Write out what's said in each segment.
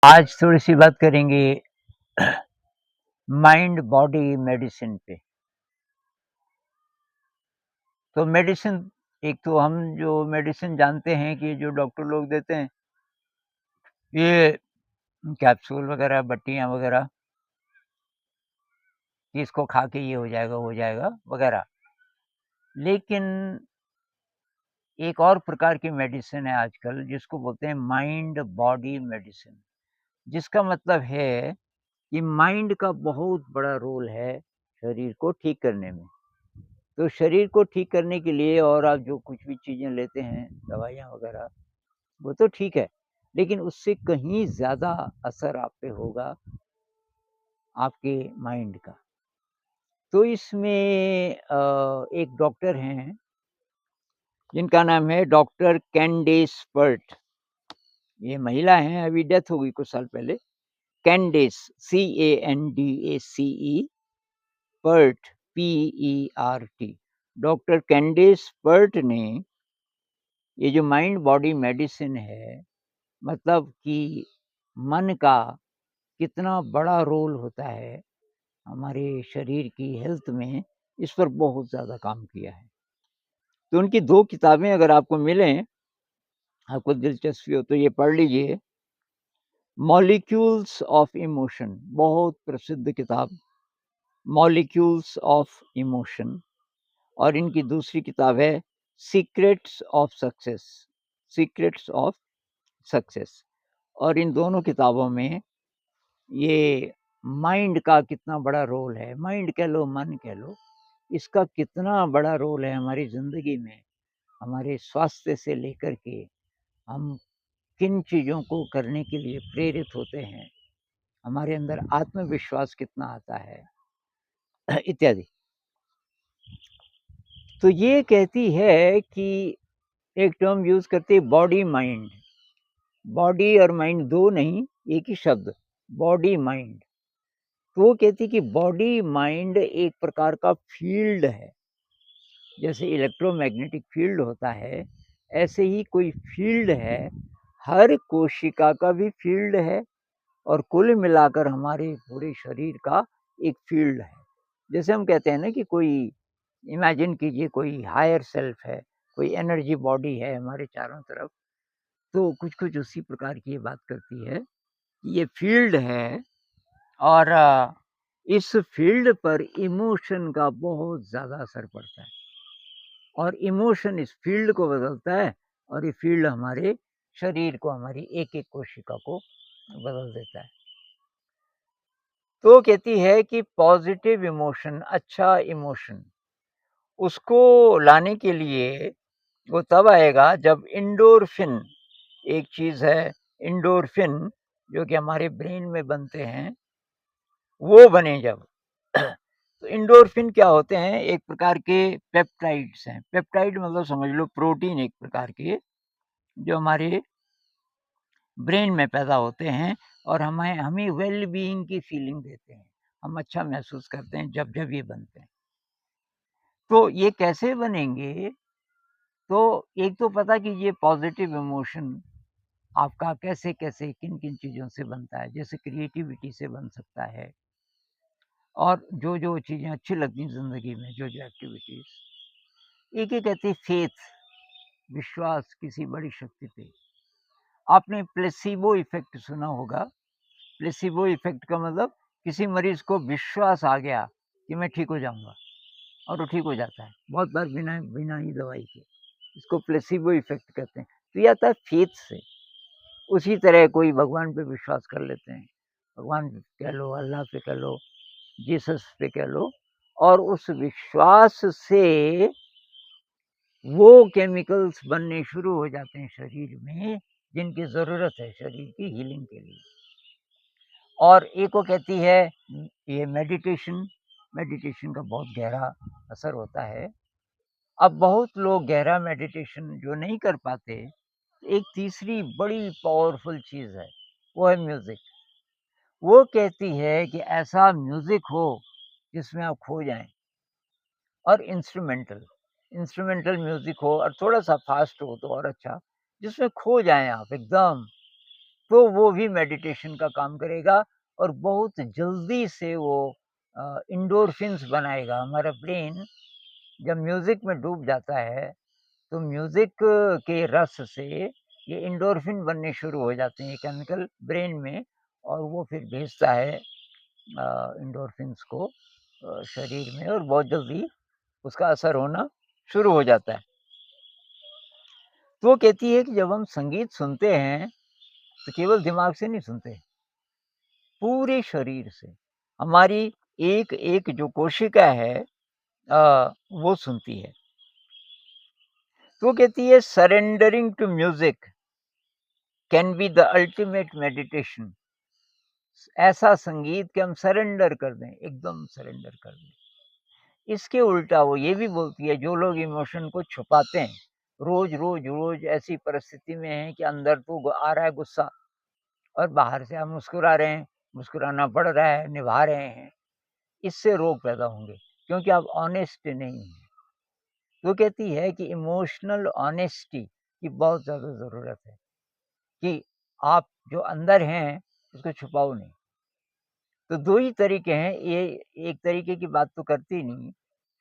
आज थोड़ी-सी बात करेंगे माइंड बॉडी मेडिसिन पे। तो मेडिसिन एक तो हम जो मेडिसिन जानते हैं कि जो डॉक्टर लोग देते हैं, ये कैप्सूल वगैरह, बट्टियाँ वगैरह कि इसको खा के ये हो जाएगा वगैरह। लेकिन एक और प्रकार की मेडिसिन है आजकल जिसको बोलते हैं माइंड बॉडी मेडिसिन। जिसका मतलब है कि माइंड का बहुत बड़ा रोल है शरीर को ठीक करने में। तो शरीर को ठीक करने के लिए और आप जो कुछ भी चीज़ें लेते हैं, दवाइयाँ वगैरह, वो तो ठीक है, लेकिन उससे कहीं ज़्यादा असर आप पे होगा आपके माइंड का। तो इसमें एक डॉक्टर हैं, जिनका नाम है डॉक्टर कैंडेस पर्ट। ये महिला हैं, अभी डेथ हो गई कुछ साल पहले। Candace, CANDACE, Pert, PERT। Doctor Candace Pert ने ये जो माइंड बॉडी मेडिसिन है, मतलब कि मन का कितना बड़ा रोल होता है हमारे शरीर की हेल्थ में, इस पर बहुत ज़्यादा काम किया है। तो उनकी 2 किताबें अगर आपको मिलें, आपको दिलचस्पी हो तो ये पढ़ लीजिए। मॉलिक्यूल्स ऑफ इमोशन, बहुत प्रसिद्ध किताब, मॉलिक्यूल्स ऑफ इमोशन। और इनकी दूसरी किताब है secrets of success, secrets of success. और इन दोनों किताबों में ये माइंड का कितना बड़ा रोल है, माइंड कह लो, मन कह लो, इसका कितना बड़ा रोल है हमारी ज़िंदगी में, हमारे स्वास्थ्य से लेकर के हम किन चीज़ों को करने के लिए प्रेरित होते हैं, हमारे अंदर आत्मविश्वास कितना आता है इत्यादि। तो ये कहती है कि एक टर्म यूज़ करती है बॉडी माइंड। बॉडी और माइंड 2 नहीं, एक ही शब्द, बॉडी माइंड। तो वो कहती है कि बॉडी माइंड एक प्रकार का फ़ील्ड है। जैसे इलेक्ट्रोमैग्नेटिक फ़ील्ड होता है, ऐसे ही कोई फ़ील्ड है, हर कोशिका का भी फ़ील्ड है और कुल मिलाकर हमारे पूरे शरीर का एक फ़ील्ड है। जैसे हम कहते हैं ना कि कोई, इमेजिन कीजिए कोई हायर सेल्फ है, कोई एनर्जी बॉडी है हमारे चारों तरफ, तो कुछ-कुछ उसी प्रकार की ये बात करती है। ये फ़ील्ड है और इस फ़ील्ड पर इमोशन का बहुत ज़्यादा असर पड़ता है और इमोशन इस फ़ील्ड को बदलता है और ये फ़ील्ड हमारे शरीर को, हमारी एक-एक कोशिका को बदल देता है। तो वो कहती है कि पॉज़िटिव इमोशन, अच्छा इमोशन, उसको लाने के लिए वो तब आएगा जब एंडोर्फिन, एक चीज़ है एंडोर्फिन, जो कि हमारे ब्रेन में बनते हैं, वो बने जब। तो एंडोर्फिन क्या होते हैं? एक प्रकार के पेप्टाइड्स हैं। पेप्टाइड मतलब समझ लो प्रोटीन एक प्रकार के, जो हमारे ब्रेन में पैदा होते हैं और हमें हमें वेल बीइंग की फीलिंग देते हैं। हम अच्छा महसूस करते हैं जब-जब ये बनते हैं। तो ये कैसे बनेंगे? तो एक तो पता कीजिए पॉज़िटिव इमोशन आपका कैसे-कैसे, किन-किन चीज़ों से बनता है। जैसे क्रिएटिविटी से बन सकता है और जो-जो चीज़ें अच्छी लगती हैं ज़िंदगी में, जो-जो एक्टिविटीज़। एक ये कहते हैं फ़ेथ, विश्वास किसी बड़ी शक्ति पे। आपने प्लेसिबो इफ़ेक्ट सुना होगा। प्लेसिबो इफ़ेक्ट का मतलब किसी मरीज़ को विश्वास आ गया कि मैं ठीक हो जाऊँगा और वो ठीक हो जाता है, बहुत बार बिना बिना ही दवाई के। इसको प्लेसिबो इफ़ेक्ट कहते हैं। तो ये आता है फ़ेथ से। उसी तरह कोई भगवान पे विश्वास कर लेते हैं। भगवान कह लो, अल्लाह पे कह लो, जीसस पे कह लो, और उस विश्वास से वो केमिकल्स बनने शुरू हो जाते हैं शरीर में, जिनकी ज़रूरत है शरीर की हीलिंग के लिए। और एक वो कहती है ये मेडिटेशन, मेडिटेशन का बहुत गहरा असर होता है। अब बहुत लोग गहरा मेडिटेशन जो नहीं कर पाते, एक तीसरी बड़ी पावरफुल चीज़ है, वो है म्यूज़िक। वो कहती है कि ऐसा म्यूज़िक हो जिसमें आप खो जाएँ, और इंस्ट्रूमेंटल, इंस्ट्रूमेंटल म्यूज़िक हो और थोड़ा-सा फ़ास्ट हो तो और अच्छा, जिसमें खो जाएँ आप एकदम। तो वो भी मेडिटेशन का काम करेगा और बहुत जल्दी से वो एंडोर्फिन्स बनाएगा। हमारा ब्रेन जब म्यूज़िक में डूब जाता है, तो म्यूज़िक के रस से ये एंडोर्फिन बनने शुरू हो जाते हैं, ये केमिकल ब्रेन में, और वो फिर भेजता है एंडोर्फिन्स को शरीर में, और बहुत जल्दी उसका असर होना शुरू हो जाता है। तो वो कहती है कि जब हम संगीत सुनते हैं, तो केवल दिमाग से नहीं सुनते, पूरे शरीर से। हमारी एक-एक जो कोशिका है वो सुनती है। तो वो कहती है surrendering to music can be the ultimate meditation. ऐसा संगीत कि हम सरेंडर कर दें, एकदम सरेंडर कर दें। इसके उल्टा वो ये भी बोलती है, जो लोग इमोशन को छुपाते हैं, रोज़ ऐसी परिस्थिति में हैं कि अंदर तो आ रहा है गुस्सा और बाहर से हम मुस्कुरा रहे हैं, मुस्कुराना पड़ रहा है, निभा रहे हैं, इससे रोग पैदा होंगे, क्योंकि आप ऑनेस्ट नहीं हैं। वो कहती है कि इमोशनल ऑनेस्टी की बहुत ज़्यादा ज़रूरत है, कि आप जो अंदर हैं, उसको छुपाओ नहीं। तो 2 ही तरीके हैं, ये एक तरीके की बात तो करती नहीं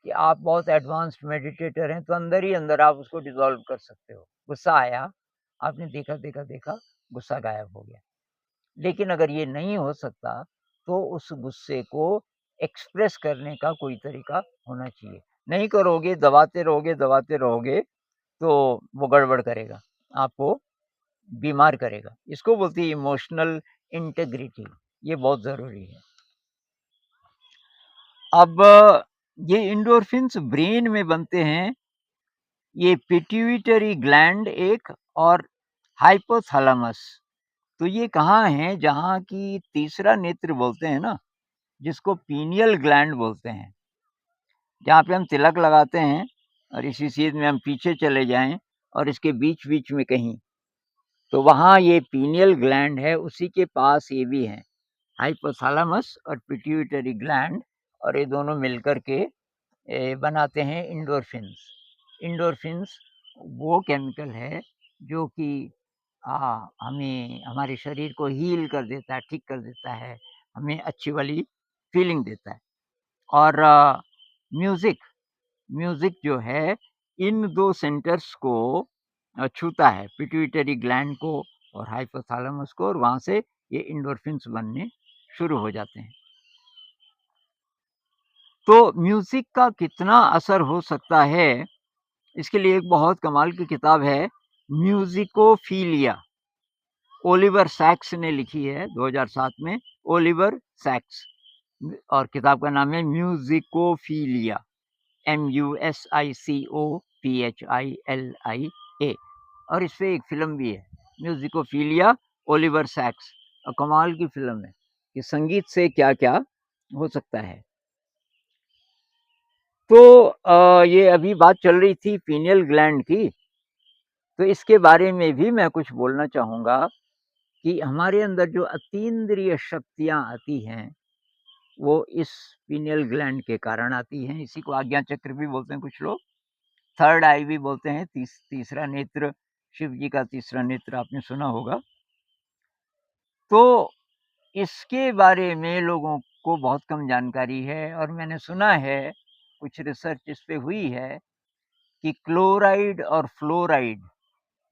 कि आप बहुत एडवांस्ड मेडिटेटर हैं, तो अंदर ही अंदर आप उसको डिसॉल्व कर सकते हो। गुस्सा आया, आपने देखा, गुस्सा गायब हो गया। लेकिन अगर ये नहीं हो सकता, तो उस गुस्से को एक्सप्रेस करने का कोई तरीका होना चाहिए। नहीं करोगे, दबाते रहोगे, तो वो गड़बड़ करेगा, आपको बीमार करेगा। इसको बोलते हैं इमोशनल इंटीग्रिटी, ये बहुत ज़रूरी है। अब ये एंडोर्फिन्स ब्रेन में बनते हैं, ये पिट्यूटरी ग्लैंड एक और हाइपोथैलेमस। तो ये कहाँ है? जहाँ की तीसरा नेत्र बोलते हैं ना, जिसको पीनियल ग्लैंड बोलते हैं, जहाँ पे हम तिलक लगाते हैं, और इसी चीज़ में हम पीछे चले जाएँ और इसके बीच-बीच में कहीं, तो वहाँ ये पीनियल ग्लैंड है, उसी के पास ये भी है, हाइपोथैलेमस और पिट्यूटरी ग्लैंड, और ये दोनों मिलकर के बनाते हैं एंडोर्फिन्स। एंडोर्फिन्स वो केमिकल है जो कि हमें हमारे शरीर को हील कर देता है, ठीक कर देता है, हमें अच्छी वाली फीलिंग देता है। और म्यूज़िक म्यूज़िक जो है, इन 2 सेंटर्स को छूता है, पिट्यूटरी ग्लैंड को और हाइपोथैलेमस को, और वहाँ से ये एंडोर्फिन्स बनने शुरू हो जाते हैं। तो म्यूज़िक का कितना असर हो सकता है, इसके लिए एक बहुत कमाल की किताब है, म्यूज़िकोफीलिया। ओलिवर सैक्स ने लिखी है 2007 में, ओलिवर सैक्स, और किताब का नाम है म्यूज़िकोफीलिया, MUSICOPHILIA, और इस पे एक फ़िल्म भी है, म्यूज़िकोफीलिया, ओलिवर सैक्स, और कमाल की फ़िल्म है कि संगीत से क्या-क्या हो सकता है। तो ये अभी बात चल रही थी पीनियल ग्लैंड की, तो इसके बारे में भी मैं कुछ बोलना चाहूँगा कि हमारे अंदर जो अतीन्द्रिय शक्तियाँ आती हैं, वो इस पीनियल ग्लैंड के कारण आती हैं। इसी को आज्ञा चक्र भी बोलते हैं कुछ लोग, थर्ड आई भी बोलते हैं, तीसरा नेत्र, शिव जी का तीसरा नेत्र आपने सुना होगा। तो इसके बारे में लोगों को बहुत कम जानकारी है, और मैंने सुना है, कुछ रिसर्च इस पे हुई है, कि क्लोराइड और फ्लोराइड,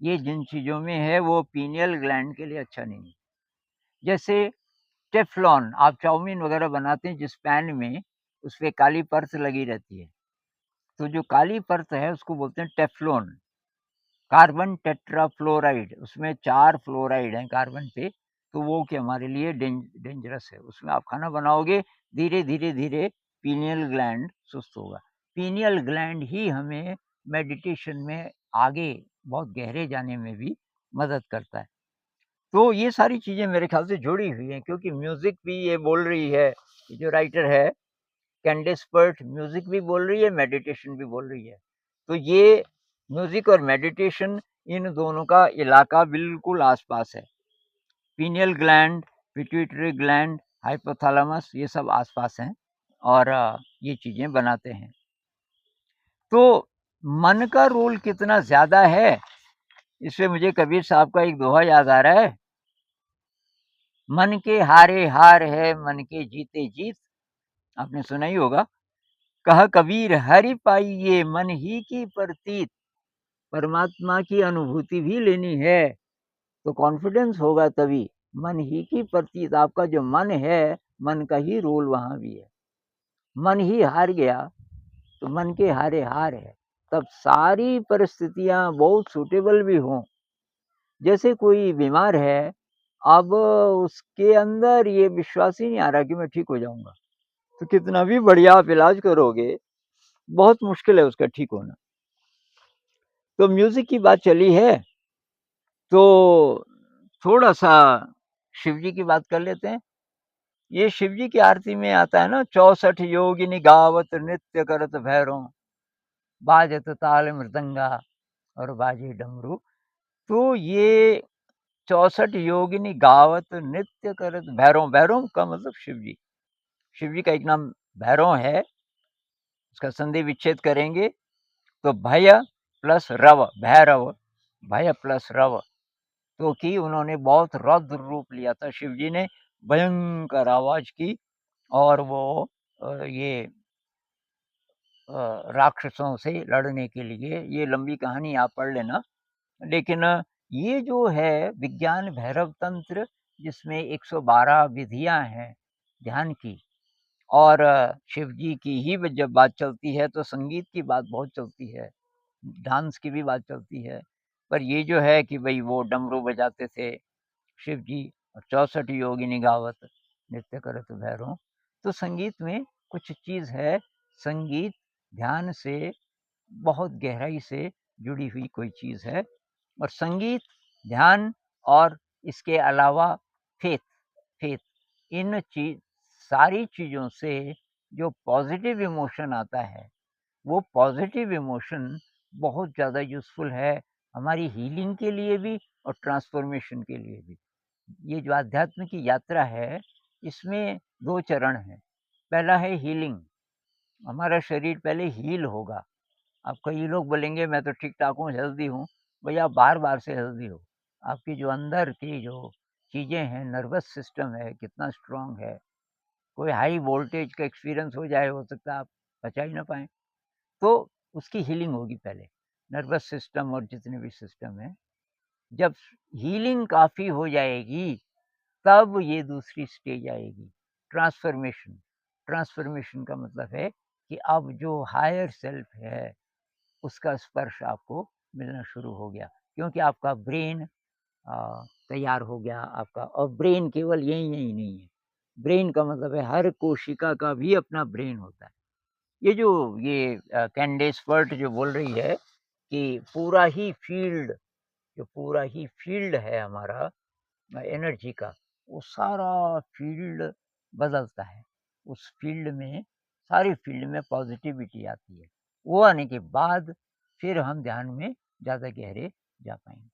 ये जिन चीज़ों में है, वो पीनियल ग्लैंड के लिए अच्छा नहीं है। जैसे टेफ्लॉन, आप चाउमीन वगैरह बनाते हैं जिस पैन में, उसपे काली परत लगी रहती है, तो जो काली परत है उसको बोलते हैं टेफ्लॉन। कार्बन टेट्राफ्लोराइड, उसमें 4 फ्लोराइड हैं कार्बन पे, तो वो कि हमारे लिए डेंजरस है। उसमें आप खाना बनाओगे, धीरे-धीरे पीनियल ग्लैंड सुस्त होगा। पीनियल ग्लैंड ही हमें मेडिटेशन में आगे बहुत गहरे जाने में भी मदद करता है। तो ये सारी चीज़ें मेरे ख़्याल से जुड़ी हुई हैं, क्योंकि म्यूज़िक भी ये बोल रही है, ये जो राइटर है कैंडिस पर्ट, म्यूज़िक भी बोल रही है, मेडिटेशन भी बोल रही है। तो ये म्यूज़िक और मेडिटेशन, इन दोनों का इलाका बिल्कुल आस-पास है। Pineal gland, pituitary gland, hypothalamus, ये सब आस-पास हैं, और ये चीज़ें बनाते हैं। तो मन का रोल कितना ज़्यादा है, इससे मुझे कबीर साहब का एक दोहा याद आ रहा है मन के हारे हार है, मन के जीते जीत, आपने सुना ही होगा। कहा कबीर हरि पाइये मन ही की प्रतीत, परमात्मा की अनुभूति भी लेनी है तो कॉन्फिडेंस होगा तभी। मन ही की प्रतीत, आपका जो मन है, मन का ही रोल वहाँ भी है। मन ही हार गया तो मन के हारे हार है। तब सारी परिस्थितियाँ बहुत सूटेबल भी हों, जैसे कोई बीमार है, अब उसके अंदर ये विश्वास ही नहीं आ रहा कि मैं ठीक हो जाऊँगा, तो कितना भी बढ़िया आप इलाज करोगे, बहुत मुश्किल है उसका ठीक होना। तो म्यूज़िक की बात चली है, तो थोड़ा-सा शिव जी की बात कर लेते हैं। ये शिव जी की आरती में आता है ना, 64 योगिनी गावत नृत्य करत भैरों, बाजत ताल मृदंगा और बाजे डमरू। तो ये 64 योगिनी गावत नृत्य करत भैरों, भैरों का मतलब शिव जी। शिव जी का एक नाम भैरव है, उसका संधि विच्छेद करेंगे तो भय प्लस रव, भैरव, भय प्लस रव। तो कि उन्होंने बहुत रौद्र रूप लिया था शिव जी ने, भयंकर आवाज की, और वो ये राक्षसों से लड़ने के लिए, ये लंबी कहानी आप पढ़ लेना। लेकिन ये जो है विज्ञान भैरव तंत्र, जिसमें 112 विधियां हैं ध्यान की, और शिव जी की ही जब बात चलती है तो संगीत की बात बहुत चलती है, डांस की भी बात चलती है। पर ये जो है कि भई वो डमरू बजाते थे शिव जी, और 64 योगिनी गावत नृत्य करत भैरों। तो संगीत में कुछ चीज़ है, संगीत ध्यान से बहुत गहराई से जुड़ी हुई कोई चीज़ है, और संगीत, ध्यान और इसके अलावा फेथ, फेथ इन चीज़, सारी चीज़ों से जो पॉज़िटिव इमोशन आता है, वो पॉज़िटिव इमोशन बहुत ज़्यादा यूज़फुल है हमारी हीलिंग के लिए भी और ट्रांसफ़ॉर्मेशन के लिए भी। ये जो आध्यात्म की यात्रा है, इसमें 2 चरण हैं। पहला है हीलिंग, हमारा शरीर पहले हील होगा। अब कई लोग बोलेंगे मैं तो ठीक-ठाक हूँ, हेल्दी हूँ। भई आप बार-बार से हेल्दी हो। आपकी जो अंदर की जो चीज़ें हैं, नर्वस सिस्टम है, कितना स्ट्रॉन्ग है। कोई हाई वोल्टेज का एक्सपीरियंस हो जाए, हो सकता है आप पचा ही ना पाएँ। तो उसकी हीलिंग होगी पहले, नर्वस सिस्टम और जितने भी सिस्टम हैं। जब हीलिंग काफ़ी हो जाएगी, तब ये दूसरी स्टेज आएगी, ट्रांसफ़ॉर्मेशन। ट्रांसफ़ॉर्मेशन का मतलब है कि अब जो हायर सेल्फ है, उसका स्पर्श आपको मिलना शुरू हो गया, क्योंकि आपका ब्रेन तैयार हो गया आपका। और ब्रेन केवल यही नहीं है, ब्रेन का मतलब है हर कोशिका का भी अपना ब्रेन होता है। ये कैंडेस वर्ट जो बोल रही है कि पूरा ही फील्ड है हमारा एनर्जी का, वो सारा फील्ड बदलता है। उस फील्ड में, सारी फील्ड में पॉज़िटिविटी आती है। वो आने के बाद फिर हम ध्यान में ज़्यादा गहरे जा पाएँगे।